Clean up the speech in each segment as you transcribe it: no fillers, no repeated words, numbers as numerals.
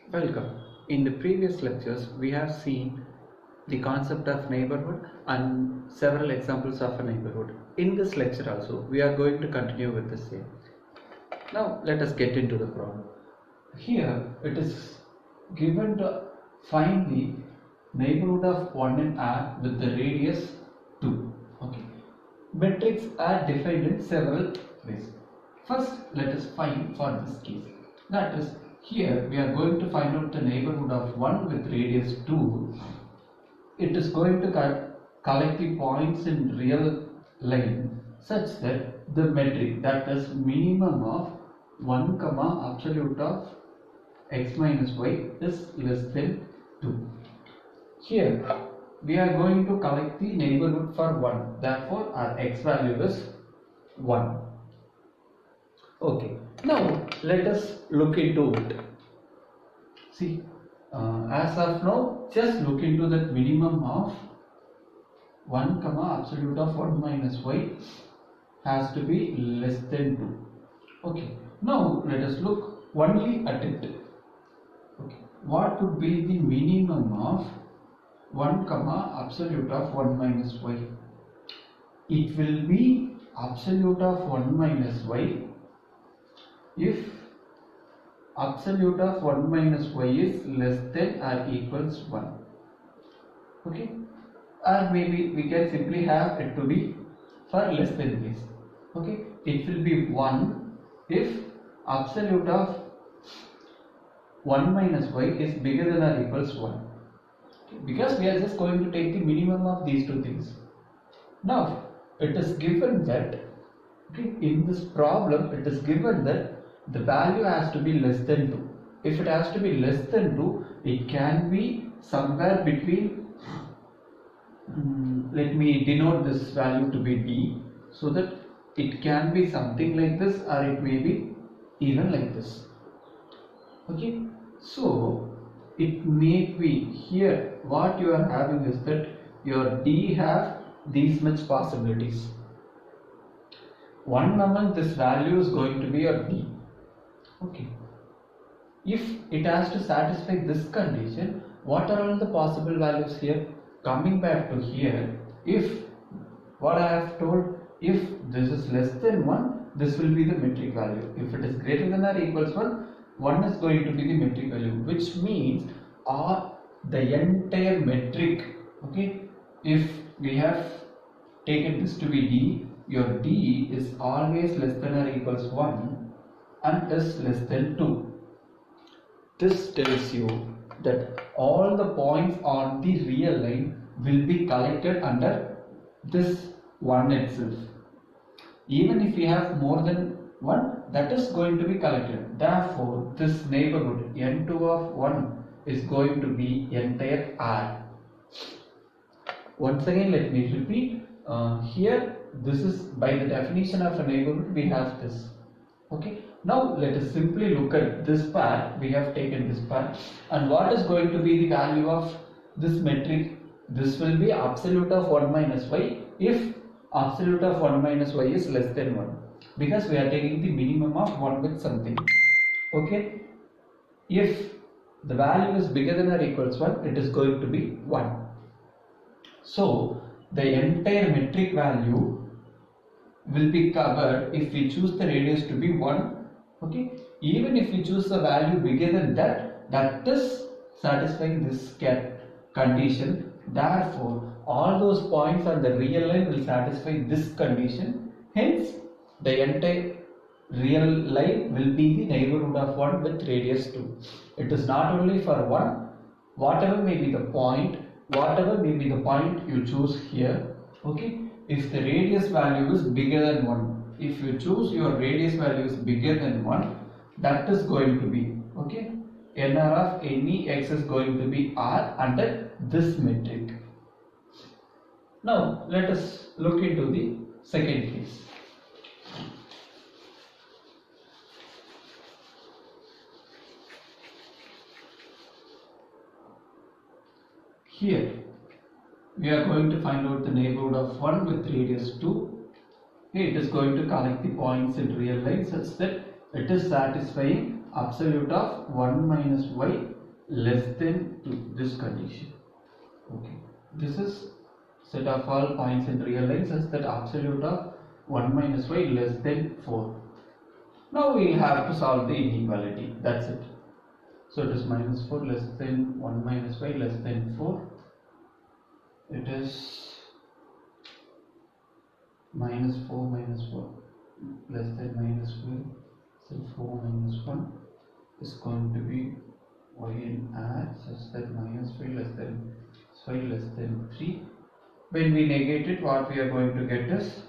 Welcome. In the previous lectures, we have seen the concept of neighborhood and several examples of a neighborhood. In this lecture also, we are going to continue with the same. Now, let us get into the problem. Here, it is given to find the neighborhood of 1 in R with the radius 2. Okay. Metrics are defined in several ways. First, let us find for this case. That is, here we are going to find out the neighborhood of 1 with radius 2. It is going to collect the points in real line such that the metric, that is minimum of 1 comma absolute of x minus y is less than 2. Here we are going to collect the neighborhood for 1. Therefore, our x value is 1. Okay, now let us look into it. See, as of now, just look into that minimum of 1 comma absolute of 1 minus y has to be less than 2. Okay, now let us look only at it. Okay, what could be the minimum of 1 comma absolute of 1 minus y? It will be absolute of 1 minus y if absolute of 1 minus y is less than or equals 1. Okay, or maybe we can simply have it to be for less than this. Okay, it will be 1 if absolute of 1 minus y is bigger than or equals 1. Okay, because we are just going to take the minimum of these two things. Now it is given that, okay, in this problem it is given that the value has to be less than 2. If it has to be less than 2, it can be somewhere between, let me denote this value to be d, so that it can be something like this or it may be even like this. Okay, so it may be here what you are having is that your d have these much possibilities. One among this value is going to be your d. Okay, if it has to satisfy this condition, what are all the possible values here? Coming back to here, if what I have told, if this is less than 1, this will be the metric value. If it is greater than or equals 1 is going to be the metric value, which means the entire metric. Okay, if we have taken this to be d, your d is always less than or equals 1 and is less than 2. This tells you that all the points on the real line will be collected under this 1 itself. Even if we have more than 1, that is going to be collected. Therefore, this neighborhood n2 of 1 is going to be entire R. Once again, let me repeat. Here, this is by the definition of a neighborhood, we have this. Okay, now let us simply look at this part. We have taken this part, and what is going to be the value of this metric? This will be absolute of 1 minus y if absolute of 1 minus y is less than 1, because we are taking the minimum of 1 with something. Okay, if the value is bigger than or equals 1, it is going to be 1. So the entire metric value will be covered if we choose the radius to be 1. Okay, even if we choose the value bigger than that, that is satisfying this condition. Therefore, all those points on the real line will satisfy this condition. Hence, the entire real line will be the neighborhood of 1 with radius 2. It is not only for 1, whatever may be the point you choose here. Okay, if the radius value is bigger than 1, if you choose your radius value is bigger than 1, that is going to be, okay, nr of any x is going to be R under this metric. Now let us look into the second case. Here we are going to find out the neighborhood of 1 with radius 2. It is going to collect the points in real line such that it is satisfying absolute of 1 minus y less than to this condition. Okay, this is set of all points in real line such that absolute of 1 minus y less than 4. Now we have to solve the inequality, that's it. So it is minus 4 less than 1 minus y less than 4. It is minus 4 minus 4 less than minus 5. So 4 minus 1 is going to be y in r such that minus 5 less than 3. When we negate it, what we are going to get is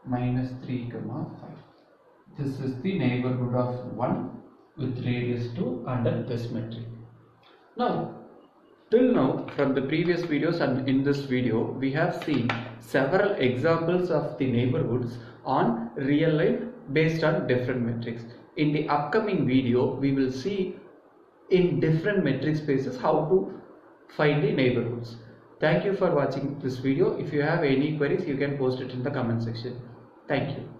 minus 3 comma 5. This is the neighborhood of 1 with radius 2 under this metric. Now, till now, from the previous videos and in this video, we have seen several examples of the neighborhoods on real line based on different metrics. In the upcoming video, we will see in different metric spaces how to find the neighborhoods. Thank you for watching this video. If you have any queries, you can post it in the comment section. Thank you.